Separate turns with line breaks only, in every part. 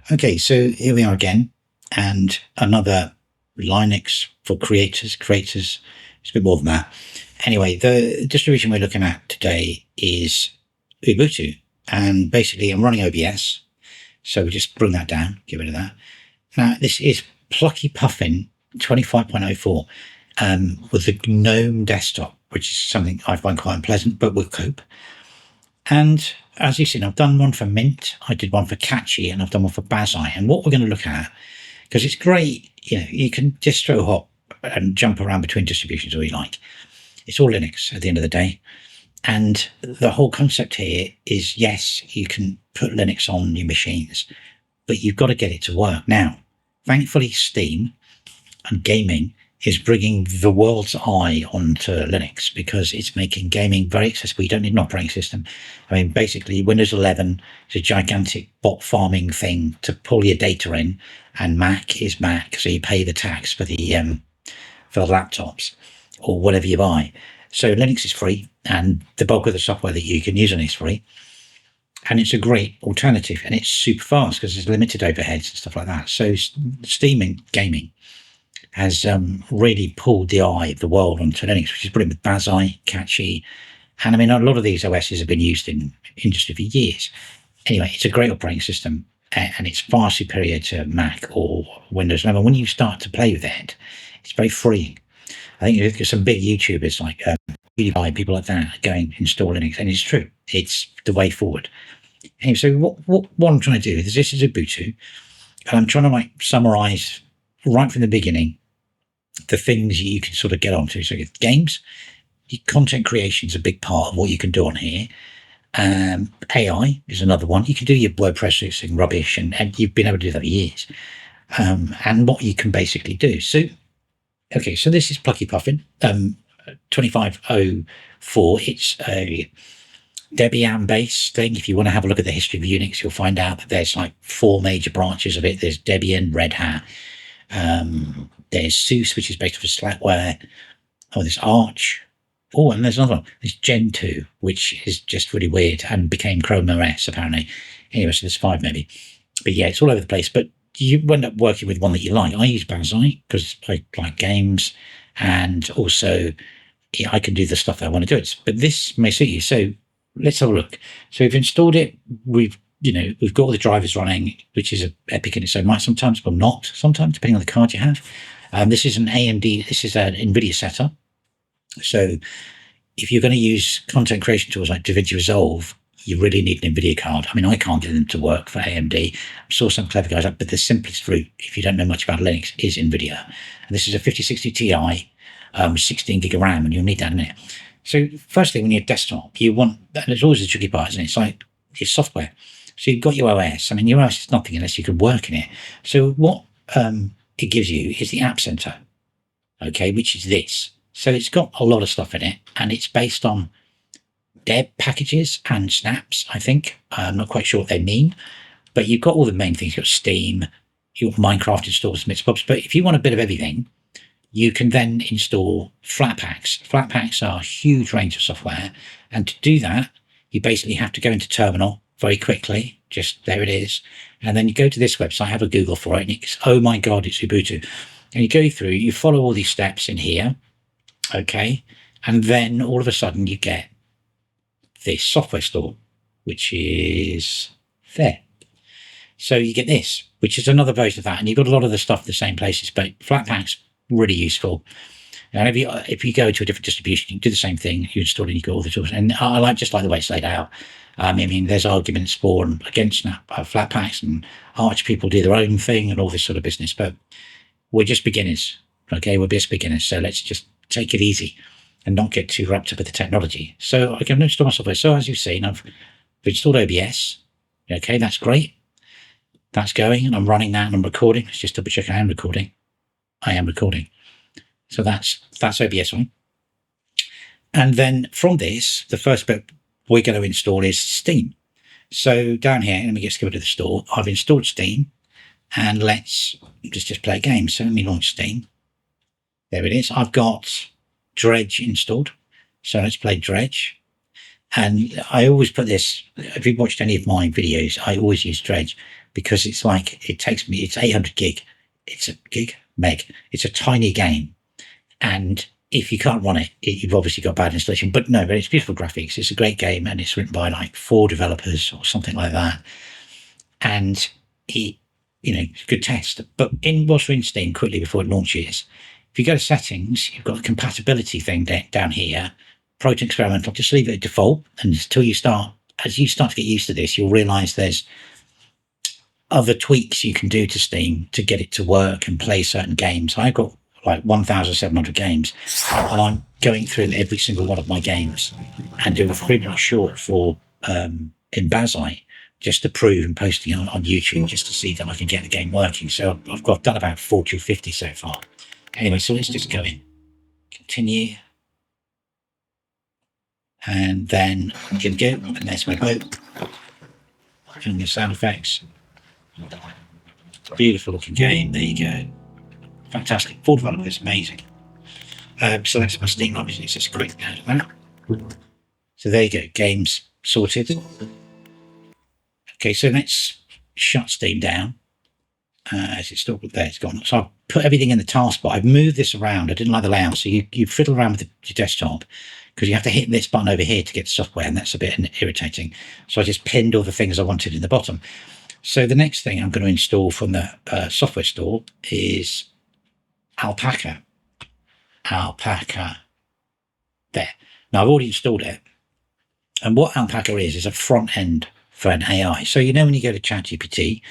Okay, so here we are again, and another Linux for creators. It's a bit more than that. Anyway, the distribution we're looking at today is Ubuntu, and basically I'm running OBS, so we just bring that down, get rid of that. Now, this is Plucky Puffin 25.04 with the GNOME desktop, which is something I find quite unpleasant, but will cope. And as you've seen, I've done one for Mint, I did one for Catchy, and I've done one for Bazi. And what we're going to look at, because it's great, you can distro hop and jump around between distributions all you like. It's all Linux at the end of the day. And the whole concept here is, yes, you can put Linux on your machines, but you've got to get it to work. Now, thankfully, Steam and gaming is bringing the world's eye onto Linux because it's making gaming very accessible. You don't need an operating system. I mean, basically, Windows 11 is a gigantic bot farming thing to pull your data in, and Mac is Mac, so you pay the tax for the laptops or whatever you buy. So Linux is free, and the bulk of the software that you can use on it is free. And it's a great alternative, and it's super fast because there's limited overheads and stuff like that. So Steam and gaming has really pulled the eye of the world onto Linux, which is brilliant with Bazi, Catchy. And I mean, a lot of these OSs have been used in industry for years. Anyway, it's a great operating system, and it's far superior to Mac or Windows 11. When you start to play with it, it's very freeing. I think there's some big YouTubers like PewDiePie, people like that, going install Linux, and it's true. It's the way forward. Anyway, so what I'm trying to do is, this is Ubuntu, and I'm trying to summarize right from the beginning the things you can sort of get onto. So games, content creation is a big part of what you can do on here. AI is another one. You can do your word processing rubbish, and you've been able to do that for years. And what you can basically do. So, okay, so this is Plucky Puffin 25.04. It's a Debian based thing. If you want to have a look at the history of Unix, you'll find out that there's like 4 major branches of it. There's Debian, Red Hat, there's SUSE, which is based off of Slackware. Oh, there's Arch. Oh, and there's another one. There's Gentoo, which is just really weird and became Chrome OS, apparently. Anyway, so there's 5 maybe. But yeah, it's all over the place. But you end up working with one that you like. I use Bazi because I like games, and also I can do the stuff that I want to do. But this may suit you. So let's have a look. So we've installed it. We've got all the drivers running, which is epic in its own right sometimes, but not sometimes, depending on the card you have. This is an AMD, this is an NVIDIA setup. So if you're going to use content creation tools like DaVinci Resolve, you really need an NVIDIA card. I mean, I can't get them to work for AMD. I saw some clever guys up, but the simplest route, if you don't know much about Linux, is NVIDIA. And this is a 5060 Ti, 16 gig of RAM, and you'll need that in it. So firstly, when you're desktop, you want, and there's always the tricky part, isn't it? It's like your software. So you've got your OS. I mean, your OS is nothing unless you can work in it. So what it gives you is the App Center, okay, which is this. So it's got a lot of stuff in it, and it's based on deb packages and snaps, I think. I'm not quite sure what they mean, but you've got all the main things. You've got Steam, you've got Minecraft installed, some bits and bobs. But if you want a bit of everything, you can then install Flatpaks. Flatpaks are a huge range of software, and to do that, you basically have to go into Terminal very quickly. Just there it is. And then you go to this website, have a Google for it, and it's, oh my God, it's Ubuntu. And you go through, you follow all these steps in here, okay? And then all of a sudden you get this software store, which is there. So you get this, which is another version of that. And you've got a lot of the stuff in the same places, but Flatpak's really useful. And if you go to a different distribution, you can do the same thing. You install it, you got all the tools. And I just like the way it's laid out. I mean, there's arguments for and against Flatpaks, and Arch people do their own thing and all this sort of business. But we're just beginners, okay? We're just beginners. So let's just take it easy and not get too wrapped up with the technology. So I can install my software. So as you've seen, I've installed OBS. Okay, that's great. That's going, and I'm running that, and I'm recording. Let's just double check I am recording. I am recording. So that's OBS on. And then from this, the first bit we're going to install is Steam. So down here, let me just go to the store. I've installed Steam, and let's just play a game. So let me launch Steam. There it is. I've got Dredge installed. So let's play Dredge. And I always put this, if you've watched any of my videos, I always use Dredge. because it's like, it takes me, it's 800 gig. It's a meg. It's a tiny game. And if you can't run it, you've obviously got bad installation. But no, but it's beautiful graphics. It's a great game, and it's written by like 4 developers or something like that. And good test. But what's in Steam quickly before it launches, if you go to settings, you've got the compatibility thing down here, Proton Experimental. Just leave it at default, and until you start, as you start to get used to this, you'll realise there's other tweaks you can do to Steam to get it to work and play certain games. I've got like 1,700 games, and I'm going through every single one of my games and doing a 3-minute short for in Bazai, just to prove, and posting on YouTube just to see that I can get the game working. So I've done about 40 or 50 so far. Anyway, so let's just go in, continue, and then I'm going to go, and there's my boat, and the sound effects. Beautiful looking game. There you go. Fantastic. 4 developers, amazing. So that's my Steam, obviously. It's just a quick note of that. So there you go, games sorted. Okay, so let's shut Steam down. As it's still there, it's gone. So I've put everything in the taskbar. I've moved this around. I didn't like the layout. So you fiddle around with your desktop, because you have to hit this button over here to get the software, and that's a bit irritating. So I just pinned all the things I wanted in the bottom. So the next thing I'm going to install from the software store is Alpaca. There. Now I've already installed it. And what Alpaca is a front end for an AI. So when you go to ChatGPT,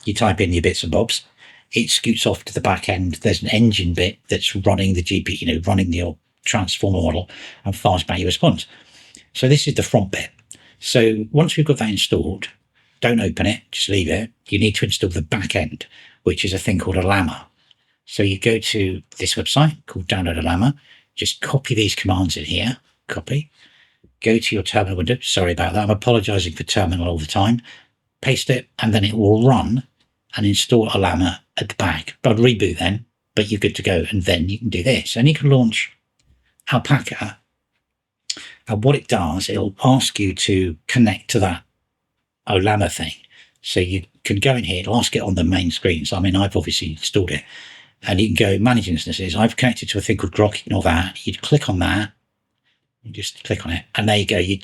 you type in your bits and bobs, it scoots off to the back end. There's an engine bit that's running the GPU, running your transformer model, and fires back your response. So this is the front bit. So once we've got that installed, don't open it, just leave it. You need to install the back end, which is a thing called a Llama. So you go to this website called Download a Llama, just copy these commands in here, copy, go to your terminal window. Sorry about that. I'm apologizing for terminal all the time. Paste it, and then it will run and install a Llama at the back. But reboot then, but you're good to go. And then you can do this, and you can launch Alpaca. And what it does, it'll ask you to connect to that Llama thing. So you can go in here, it'll ask it on the main screen. So I've obviously installed it, and you can go manage instances. I've connected to a thing called Grok, and all that. You'd click on that, you just click on it, and there you go. You'd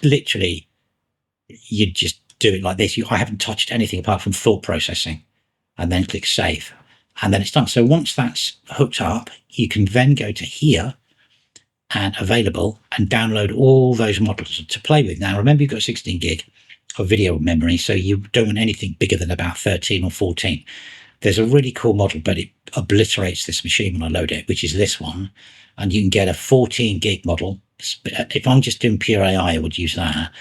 just do it like this. I haven't touched anything apart from thought processing, and then click save, and then it's done. So once that's hooked up, you can then go to here and available and download all those models to play with. Now remember, you've got 16 gig of video memory, so you don't want anything bigger than about 13 or 14. There's a really cool model, but it obliterates this machine when I load it, which is this one, and you can get a 14 gig model. If I'm just doing pure AI, I would use that,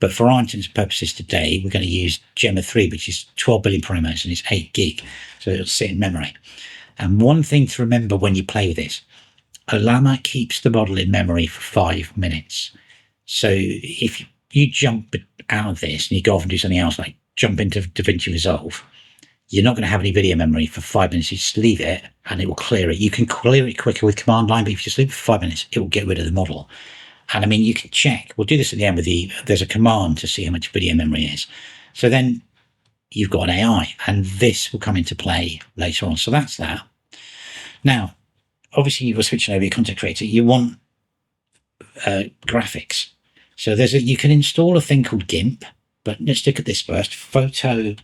but for our intents and purposes today, we're going to use Gemma 3, which is 12 billion parameters, and it's 8 gig, so it'll sit in memory. And one thing to remember when you play with this, a Llama keeps the model in memory for 5 minutes. So if you jump out of this and you go off and do something else, like jump into DaVinci Resolve, you're not going to have any video memory for 5 minutes. You just leave it and it will clear it. You can clear it quicker with command line, but if you just leave it for 5 minutes, it will get rid of the model. And you can check. We'll do this at the end with there's a command to see how much video memory is. So then you've got an AI, and this will come into play later on. So that's that. Now, obviously, you were switching over your content creator. You want graphics. So you can install a thing called GIMP, but let's look at this first. Photopea.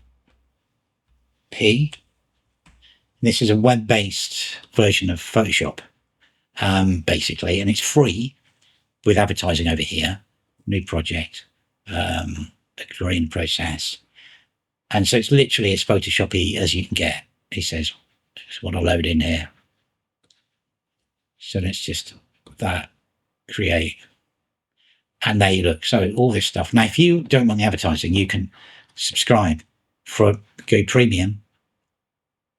This is a web-based version of Photoshop, basically, and it's free with advertising over here. New project, green process. And so it's literally as Photoshop-y as you can get. He says, just want to load in here. So let's just that, create. And there you look. So all this stuff. Now, if you don't want the advertising, you can subscribe for Go Premium,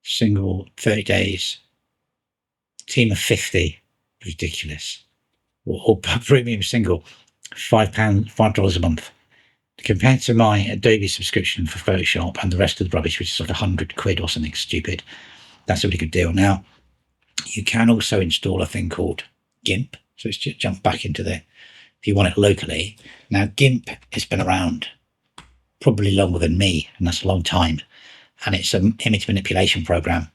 single 30 days, team of 50, ridiculous. Or premium single, $5 a month. Compared to my Adobe subscription for Photoshop and the rest of the rubbish, which is like £100 or something stupid, that's a really good deal. Now, you can also install a thing called GIMP. So let's just jump back into there if you want it locally. Now, GIMP has been around probably longer than me, and that's a long time. and it's an image manipulation program.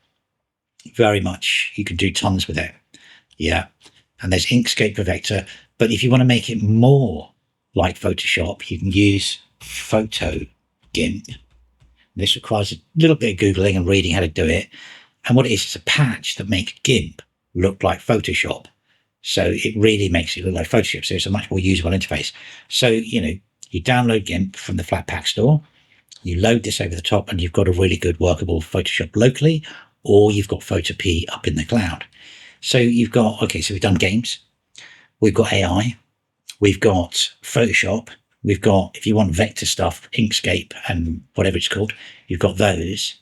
Very much, you can do tons with it. Yeah. And there's Inkscape for vector. But if you want to make it more like Photoshop, you can use Photo GIMP. This requires a little bit of Googling and reading how to do it. And what it is, it's a patch that makes GIMP look like Photoshop. So it really makes it look like Photoshop. So it's a much more usable interface. So, you download GIMP from the Flatpak store, you load this over the top, and you've got a really good workable Photoshop locally, or you've got Photopea up in the cloud. So you've got, okay, so we've done games, we've got AI, we've got Photoshop, we've got, if you want vector stuff, Inkscape and whatever it's called, you've got those.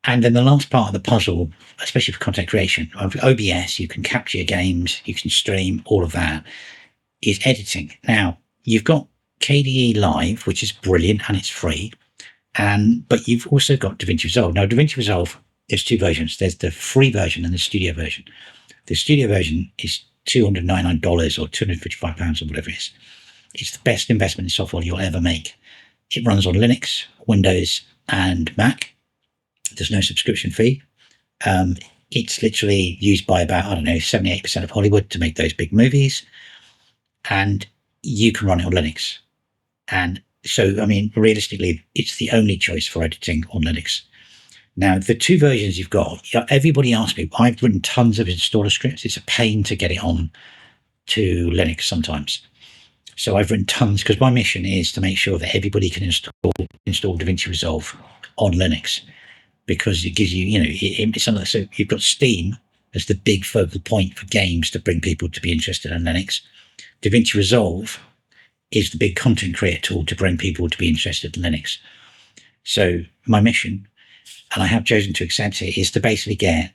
And then the last part of the puzzle, especially for content creation, with OBS, you can capture your games, you can stream, all of that, is editing. Now, you've got KDE Live, which is brilliant and it's free. But you've also got DaVinci Resolve. Now, DaVinci Resolve, there's two versions. There's the free version and the studio version. The studio version is $299 or £255 or whatever it is. It's the best investment in software you'll ever make. It runs on Linux, Windows, and Mac. There's no subscription fee. It's literally used by about, 78% of Hollywood to make those big movies. And you can run it on Linux. And so, realistically, it's the only choice for editing on Linux. Now, the two versions you've got, everybody asks me, I've written tons of installer scripts. It's a pain to get it on to Linux sometimes. So I've written tons, because my mission is to make sure that everybody can install DaVinci Resolve on Linux, because it gives you, it's something. So you've got Steam as the big focal point for games to bring people to be interested in Linux. DaVinci Resolve is the big content creator tool to bring people to be interested in Linux. So my mission, and I have chosen to accept it, is to basically get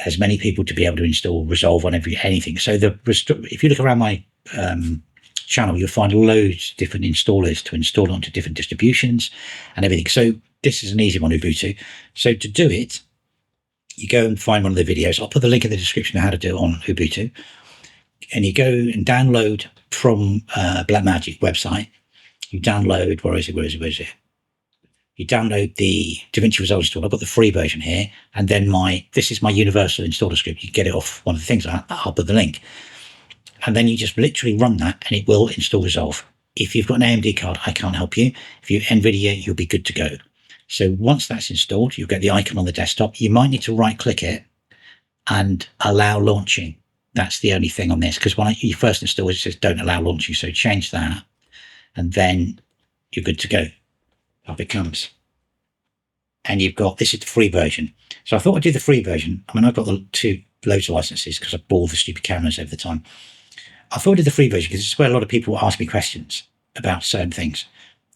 as many people to be able to install Resolve on anything. So if you look around my channel, you'll find loads of different installers to install onto different distributions and everything. So this is an easy one, Ubuntu. So to do it, you go and find one of the videos. I'll put the link in the description of how to do it on Ubuntu. And you go and download from Blackmagic website. You download, where is it? You download the DaVinci Resolve installer. I've got the free version here. And then this is my universal installer script. You can get it off one of the things. I'll put the link. And then you just literally run that and it will install Resolve. If you've got an AMD card, I can't help you. If you're NVIDIA, you'll be good to go. So once that's installed, you'll get the icon on the desktop. You might need to right click it and allow launching. That's the only thing on this, because when you first install it, it says don't allow launching. So change that and then you're good to go. Up it comes. And you've got, this is the free version. So I thought I'd do the free version. I've got the loads of licenses because I bought the stupid cameras over the time. I thought I'd do the free version because it's where a lot of people ask me questions about certain things.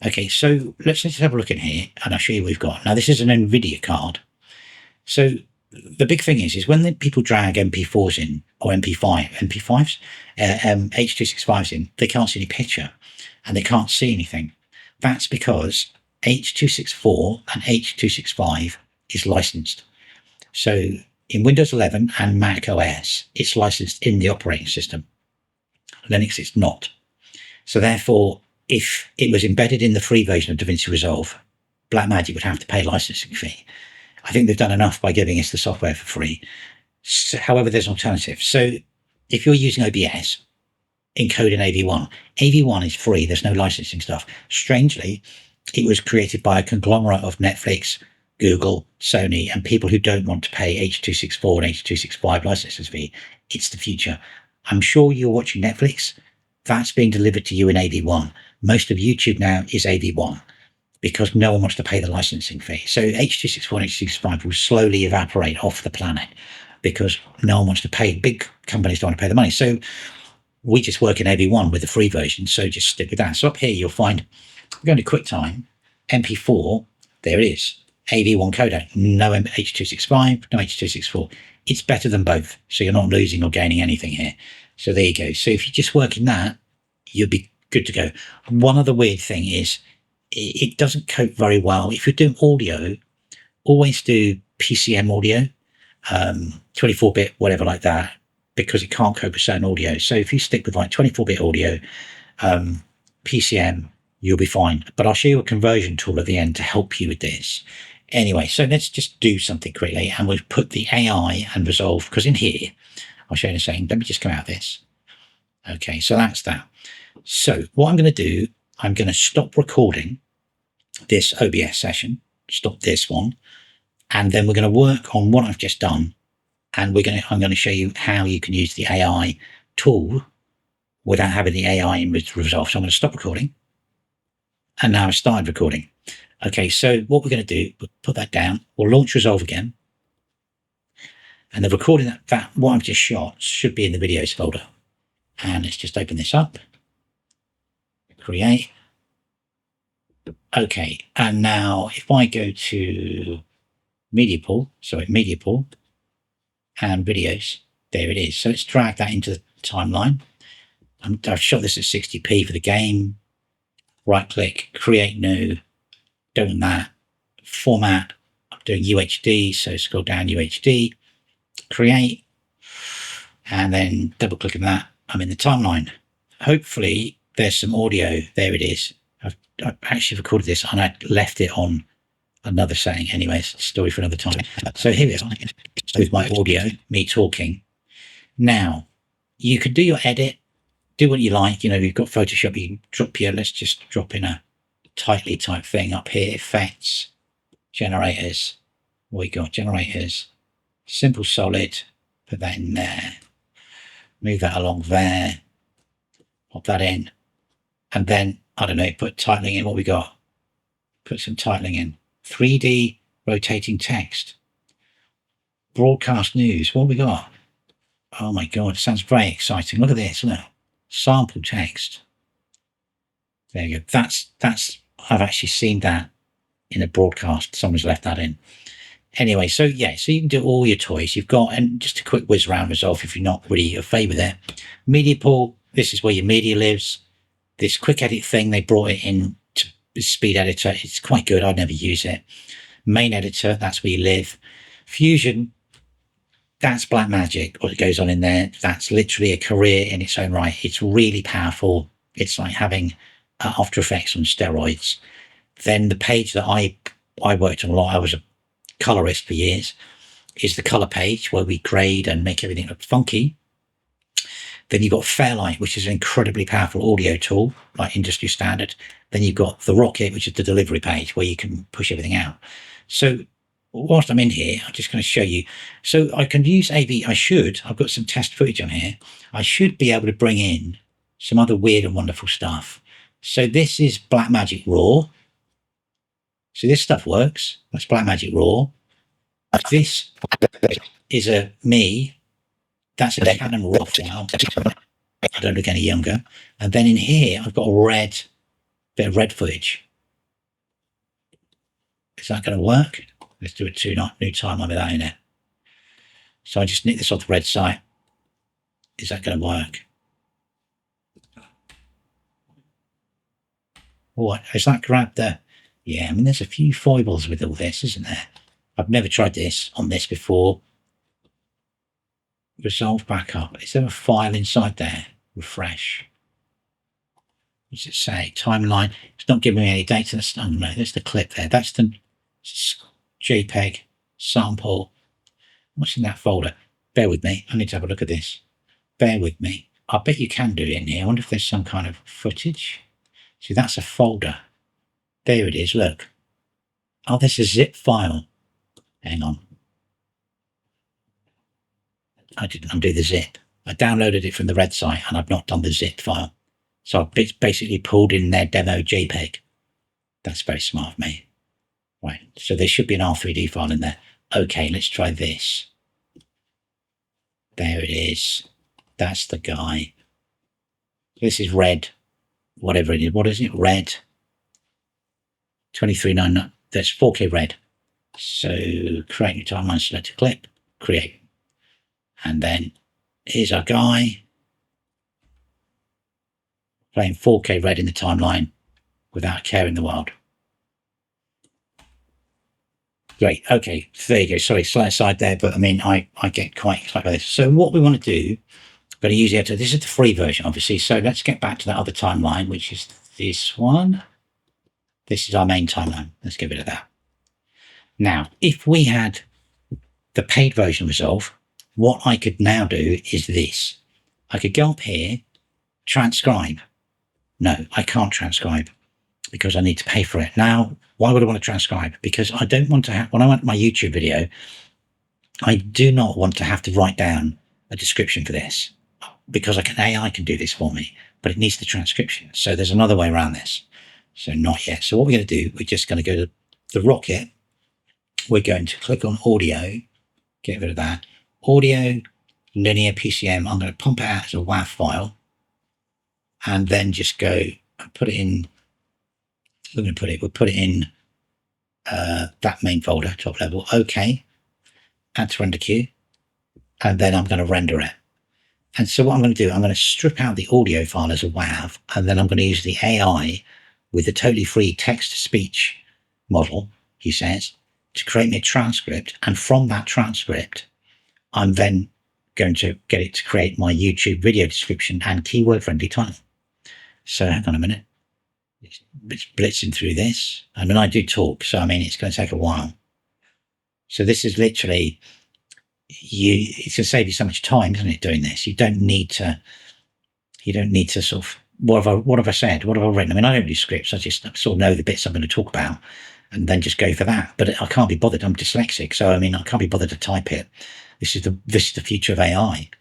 Okay, so let's just have a look in here and I'll show you what we've got. Now, this is an NVIDIA card. So the big thing is when people drag MP4s in, or MP5s, H.265s in, they can't see any picture and they can't see anything. That's because H.264 and H.265 is licensed. So in Windows 11 and Mac OS, it's licensed in the operating system. Linux, it's not. So therefore, if it was embedded in the free version of DaVinci Resolve, Blackmagic would have to pay a licensing fee. I think they've done enough by giving us the software for free. So, however, there's an alternative. So if you're using OBS, encode in AV1. AV1 is free. There's no licensing stuff. Strangely, it was created by a conglomerate of Netflix, Google, Sony, and people who don't want to pay H.264 and H.265 licenses fee. It's the future. I'm sure you're watching Netflix. That's being delivered to you in AV1. Most of YouTube now is AV1 because no one wants to pay the licensing fee. So H.264 and H.265 will slowly evaporate off the planet because no one wants to pay. Big companies don't want to pay the money. So we just work in AV1 with the free version. So just stick with that. So up here, you'll find, going to QuickTime, MP4, there it is. AV1 codec, no H.265, no H.264. It's better than both. So you're not losing or gaining anything here. So there you go. So if you just work in that, you'll be good to go. One other weird thing is it doesn't cope very well. If you're doing audio, always do PCM audio, 24-bit, whatever like that, because it can't cope with certain audio. So if you stick with like 24-bit audio, PCM, you'll be fine. But I'll show you a conversion tool at the end to help you with this. Anyway, so let's just do something quickly, and we'll put the AI and resolve, because in here, I'll show you in a second. Let me just come out of this. Okay, so that's that. So what I'm going to do, I'm going to stop recording this OBS session, stop this one, and then we're going to work on what I've just done, and I'm going to show you how you can use the AI tool without having the AI in resolve. So I'm going to stop recording, and now I've started recording. Okay, so what we're going to do, we'll put that down, we'll launch resolve again, and the recording that what I've just shot should be in the videos folder. And let's just open this up, create. Okay, and now if I go to media pool and videos, there it is. So let's drag that into the timeline. I've shot this at 60p for the game. Right click, create new, doing that. Format, I'm doing UHD, so scroll down UHD, create, and then double click on that. I'm in the timeline. Hopefully there's some audio. There it is. I've actually recorded this and I left it on another setting. Anyways, story for another time. So here we are with my audio, me talking. Now, you could do your edit, do what you like. You know, you've got Photoshop, you can drop your, let's just drop in a tightly type thing up here, effects, generators. What we got? Generators, simple solid, put that in there, move that along there, pop that in, and then, I don't know, put titling in. What we got? Put some titling in. 3D rotating text. Broadcast news. What have we got? Oh my God, sounds very exciting. Look at this. Look. Sample text. There you go. That's I've actually seen that in a broadcast. Someone's left that in. Anyway, so yeah, so you can do all your toys you've got, and just a quick whiz around resolve if you're not really a favour there. Media pool, this is where your media lives. This quick edit thing, they brought it in to speed editor. It's quite good. I'd never use it. Main editor, that's where you live. Fusion, that's black magic, what goes on in there. That's literally a career in its own right. It's really powerful. It's like having After Effects on steroids. Then the page that I worked on a lot, I was a colorist for years, is the color page where we grade and make everything look funky. Then you've got Fairlight, which is an incredibly powerful audio tool, like industry standard. Then you've got the Rocket, which is the delivery page where you can push everything out. So whilst I'm in here, I'm just going to show you. So I can use AV. I've got some test footage on here. I should be able to bring in some other weird and wonderful stuff. So this is Blackmagic Raw. So this stuff works. That's Blackmagic Raw. This is a me. That's a Canon RAW file. I don't look any younger. And then in here, I've got a bit of red footage. Is that going to work? Let's do a new timeline with that in there. So I just nick this off the red site. Is that going to work? What? Is that grabbed the... Yeah, I mean, there's a few foibles with all this, isn't there? I've never tried this on this before. Resolve backup. Is there a file inside there? Refresh. What does it say? Timeline. It's not giving me any data. Oh no, there's the clip there. That's the JPEG sample. What's in that folder? Bear with me. I need to have a look at this. Bear with me. I bet you can do it in here. I wonder if there's some kind of footage. See, that's a folder. There it is. Look. Oh, there's a zip file. Hang on. I didn't undo the zip. I downloaded it from the red site and I've not done the zip file. So I've basically pulled in their demo JPEG. That's very smart of me. Right, so there should be an R3D file in there. Okay, let's try this. There it is. That's the guy. This is red, whatever it is. What is it? Red. 23.99. That's 4K red. So create new timeline, select a clip, create. And then here's our guy playing 4K red in the timeline without a care in the world. Great. Okay. So there you go. Sorry, slight aside there, but I mean, I get quite excited by this. So what we want to do, going to use the editor. This is the free version, obviously. So let's get back to that other timeline, which is this one. This is our main timeline. Let's get rid of that. Now, if we had the paid version of Resolve, what I could now do is this. I could go up here, transcribe. No, I can't transcribe because I need to pay for it. Now, why would I want to transcribe? Because I don't want to have, when I want my YouTube video, I do not want to have to write down a description for this because AI can do this for me, but it needs the transcription. So there's another way around this. So not yet. So what we're going to do, we're just going to go to the Rocket. We're going to click on audio, get rid of that. Audio, linear PCM. I'm going to pump it out as a WAV file and then just go and put it in. We're going to we'll put it in that main folder, top level. Okay. Add to render queue. And then I'm going to render it. And so what I'm going to do, I'm going to strip out the audio file as a WAV, and then I'm going to use the AI with the totally free text-to-speech model, he says, to create me a transcript. And from that transcript, I'm then going to get it to create my YouTube video description and keyword-friendly title. So hang on a minute. It's blitzing through this. I mean, I do talk, so I mean, it's going to take a while. So this is literally, it's going to save you so much time, isn't it, doing this? You don't need to sort of, what have I said? What have I written? I mean, I don't do scripts. I just sort of know the bits I'm going to talk about and then just go for that. But I can't be bothered. I'm dyslexic. So, I mean, I can't be bothered to type it. This is the future of AI.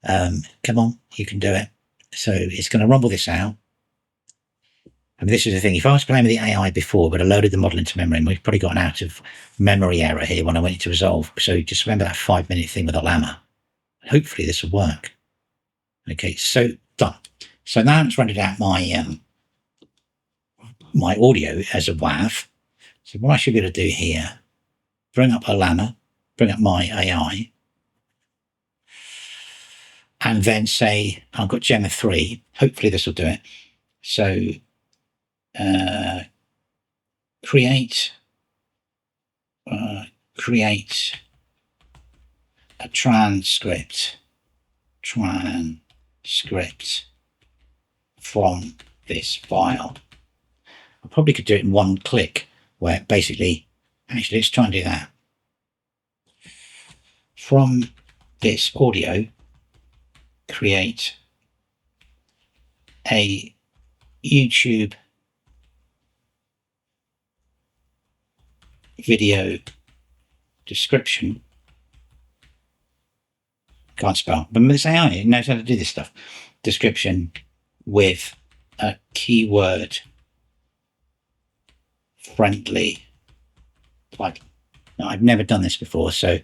Come on, you can do it. So it's going to rumble this out. I mean, this is the thing. If I was playing with the AI before, but I loaded the model into memory, and we've probably got an out of memory error here when I went into Resolve. So just remember that 5-minute thing with a llama. Hopefully this will work. Okay, so done. So now it's rendered out my my audio as a WAV. So what I should be able to do here, bring up a llama, bring up my AI, and then say I've got Gemma 3. Hopefully this will do it. So create a transcript from this file. I probably could do it in one click, where basically, actually, let's try and do that. From this audio, create a YouTube video description. Can't spell, but this AI, it knows how to do this stuff. Description with a keyword friendly plugin. Now, I've never done this before, so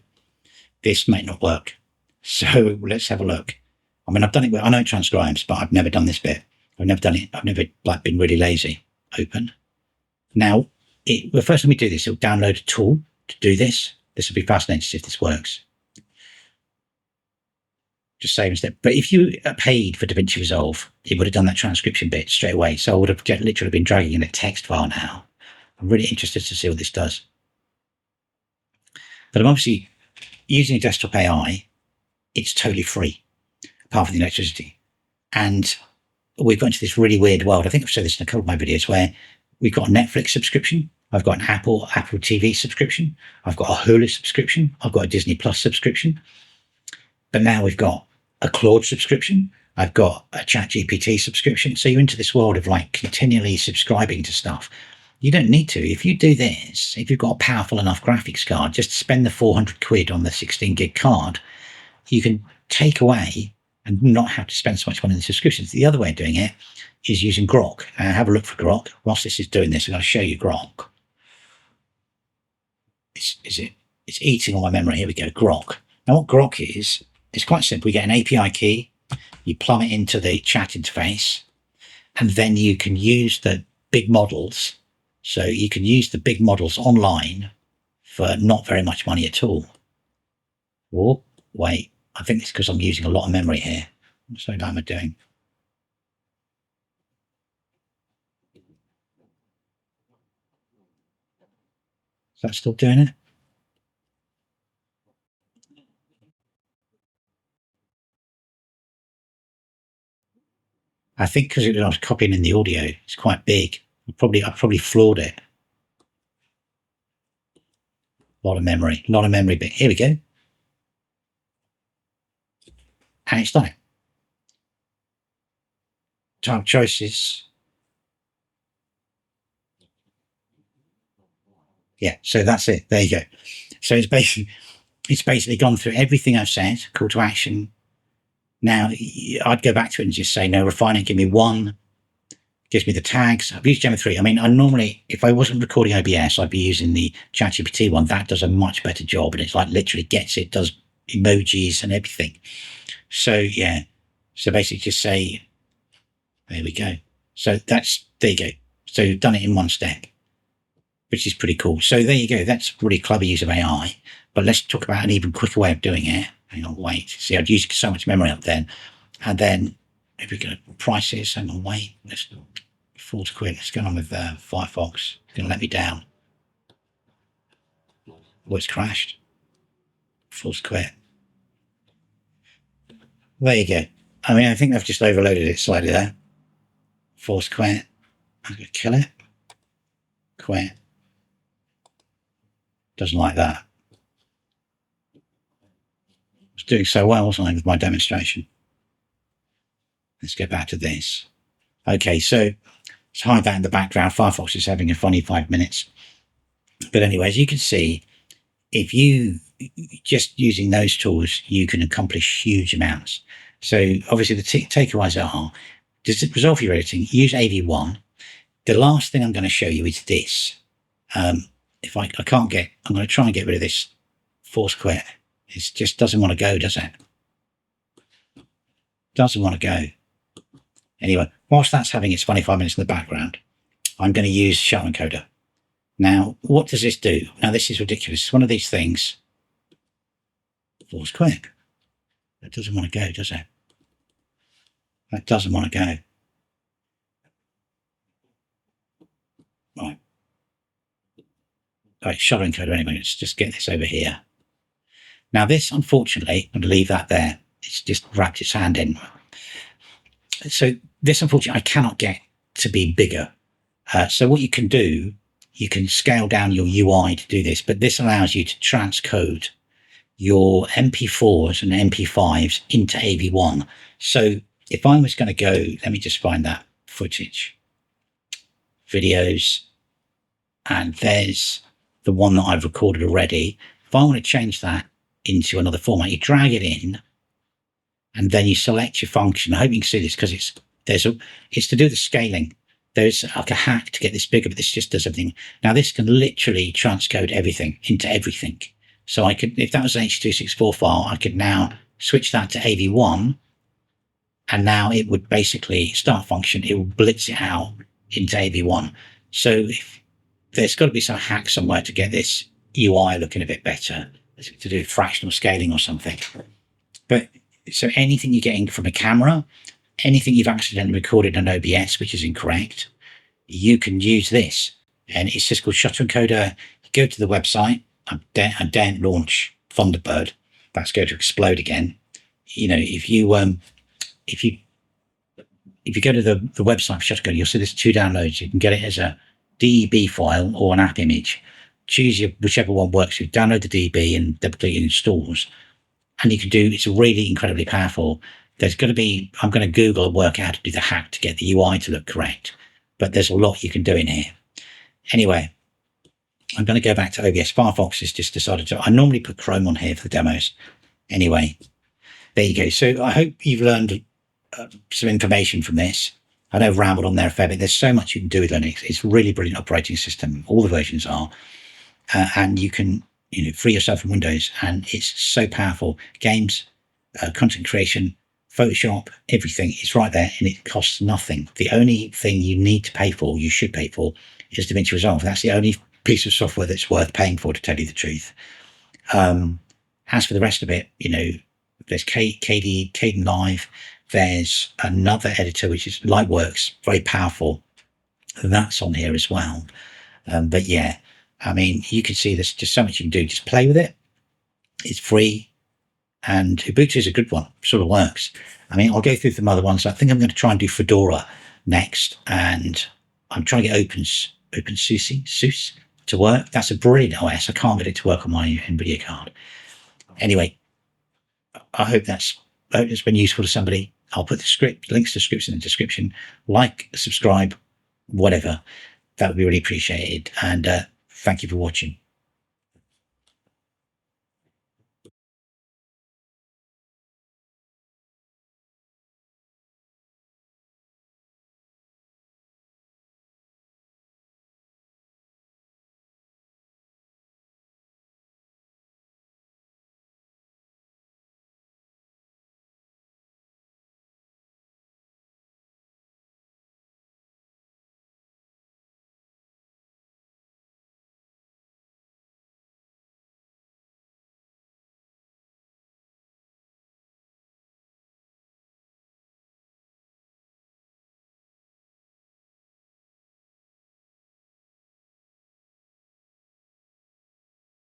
this may not work. So let's have a look. I mean, I've done it. I know it transcribes, but I've never done this bit. I've never done it. I've never been really lazy. Open. Now, well, first let me do this. It'll download a tool to do this. This will be fascinating to see if this works. Just save and step. But if you paid for DaVinci Resolve, it would have done that transcription bit straight away. So I would have literally been dragging in a text file now. I'm really interested to see what this does. But I'm obviously using a desktop AI. It's totally free, apart from the electricity. And we've got into this really weird world. I think I've said this in a couple of my videos where we've got a Netflix subscription. I've got an Apple TV subscription. I've got a Hulu subscription. I've got a Disney Plus subscription. But now we've got a Claude subscription. I've got a ChatGPT subscription. So you're into this world of like continually subscribing to stuff. You don't need to. If you do this, if you've got a powerful enough graphics card, just spend the 400 quid on the 16 gig card, you can take away and not have to spend so much money on the subscriptions. The other way of doing it is using Grok. Have a look for Grok. Whilst this is doing this, I'm going to show you Grok. It's eating all my memory. Here we go, Grok. Now what Grok is, it's quite simple. You get an API key, you plumb it into the chat interface, and then you can use the big models. So you can use the big models online for not very much money at all. Oh, wait, I think it's because I'm using a lot of memory here. So how am I doing? Is that still doing it? I think because I was copying in the audio, it's quite big. I probably floored it. A lot of memory, but here we go. And it's done it. Type choices. Yeah, so that's it. There you go. So it's basically gone through everything I've said, call to action. Now, I'd go back to it and just say, no, refine it, give me one, gives me the tags. I've used Gemma 3. I mean, I normally, if I wasn't recording OBS, I'd be using the ChatGPT one. That does a much better job, and it's like literally gets it, does emojis and everything. So, yeah. So basically just say, there we go. So there you go. So you've done it in one step, which is pretty cool. So there you go. That's really clever use of AI. But let's talk about an even quicker way of doing it. Hang on, wait. See, I'd use so much memory up then. And then if we go prices, hang on, wait. Let's fall to quit. What's going on with Firefox? It's going to let me down. Oh, it's crashed. Falls quit. There you go. I mean, I think I've just overloaded it slightly there. Force quit. I'm going to kill it. Quit. Doesn't like that. I was doing so well, wasn't I, with my demonstration? Let's go back to this. Okay, so let's hide that in the background. Firefox is having a funny 5 minutes. But anyway, as you can see, if you just using those tools, you can accomplish huge amounts. So obviously the takeaways are, does it resolve your editing? Use AV1. The last thing I'm going to show you is this. If I can't get, I'm going to try and get rid of this force quit. It just doesn't want to go, does it? Doesn't want to go. Anyway, whilst that's having its funny 5 minutes in the background, I'm going to use Shell Encoder. Now, what does this do? Now, this is ridiculous. It's one of these things. Force quit. That doesn't want to go, does it? That doesn't want to go. Right. All right, shutter encoder anyway. Let's just get this over here. Now this, unfortunately, I'm going to leave that there. It's just wrapped its hand in. So this, unfortunately, I cannot get to be bigger. So what you can do, you can scale down your UI to do this, but this allows you to transcode your MP4s and MP5s into AV1. So if I was going to go, let me just find that footage, videos, and there's the one that I've recorded already. If I want to change that into another format, you drag it in, and then you select your function. I hope you can see this because it's to do the scaling. There's like a hack to get this bigger, but this just does everything. Now this can literally transcode everything into everything. So I could, if that was an H.264 file, I could now switch that to AV1, and now it would basically start function. It will blitz it out into AV1. So there's got to be some hack somewhere to get this UI looking a bit better, to do fractional scaling or something. But so anything you're getting from a camera, anything you've accidentally recorded on OBS, which is incorrect, you can use this. And it's just called Shutter Encoder. You go to the website. I daren't launch Thunderbird. That's going to explode again. You know, if you go to the website for Shutter Encoder, you'll see there's 2 downloads. You can get it as a DB file or an app image. Choose whichever one works. You download the DB and double-click it installs. And you can do, it's really incredibly powerful. There's going to be, I'm going to Google and work out how to do the hack to get the UI to look correct. But there's a lot you can do in here. Anyway, I'm going to go back to OBS. Firefox has just decided to, I normally put Chrome on here for the demos. Anyway, there you go. So I hope you've learned some information from this. I know I've rambled on there a fair bit. There's so much you can do with Linux. It's a really brilliant operating system. All the versions are. And you can, free yourself from Windows. And it's so powerful. Games, content creation, Photoshop, everything is right there, and it costs nothing. The only thing you need to pay for, you should pay for, is DaVinci Resolve. That's the only piece of software that's worth paying for, to tell you the truth. As for the rest of it, there's Caden Live. There's another editor, which is Lightworks, very powerful. That's on here as well. But yeah, I mean, you can see there's just so much you can do. Just play with it. It's free. And Ubuntu is a good one, sort of works. I mean, I'll go through some other ones. I think I'm going to try and do Fedora next. And I'm trying to get OpenSUSE to work. That's a brilliant OS. I can't get it to work on my NVIDIA card. Anyway, I hope it's been useful to somebody. I'll put the links to scripts in the description. Like, subscribe, whatever. That would be really appreciated. And thank you for watching.